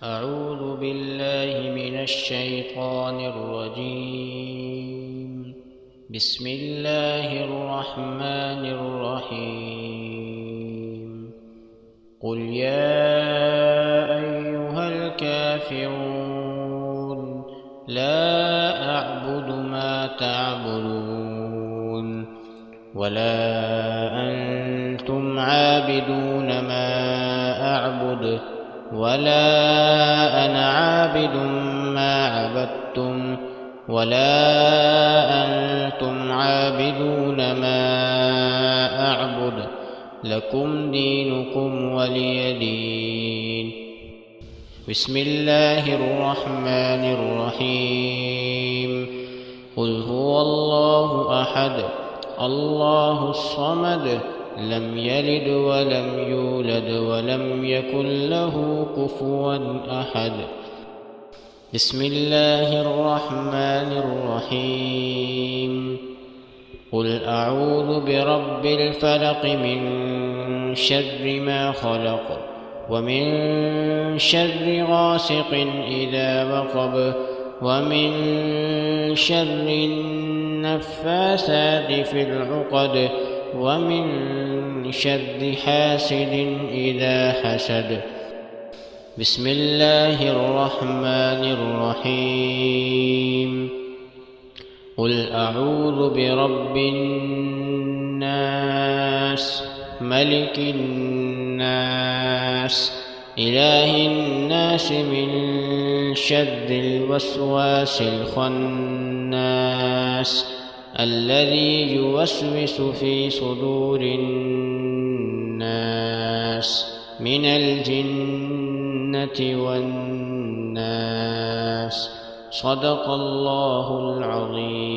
أعوذ بالله من الشيطان الرجيم. بسم الله الرحمن الرحيم. قل يا أيها الكافرون لا أعبد ما تعبدون ولا أنتم عابدون ما أعبد ولا أنا عابد ما عبدتم ولا أنتم عابدون ما أعبد لكم دينكم ولي دين. بسم الله الرحمن الرحيم. قل هو الله أحد الله الصمد لم يلد ولم يولد ولم يكن له كفوا أحد. بسم الله الرحمن الرحيم. قل أعوذ برب الفلق من شر ما خلق ومن شر غاسق إذا وقب ومن شر النفاثات في العقد ومن شر حاسد إذا حسد. بسم الله الرحمن الرحيم. قل أعوذ برب الناس ملك الناس إله الناس من شر الوسواس الخناس الذي يوسوس في صدور الناس من الجنة والناس. صدق الله العظيم.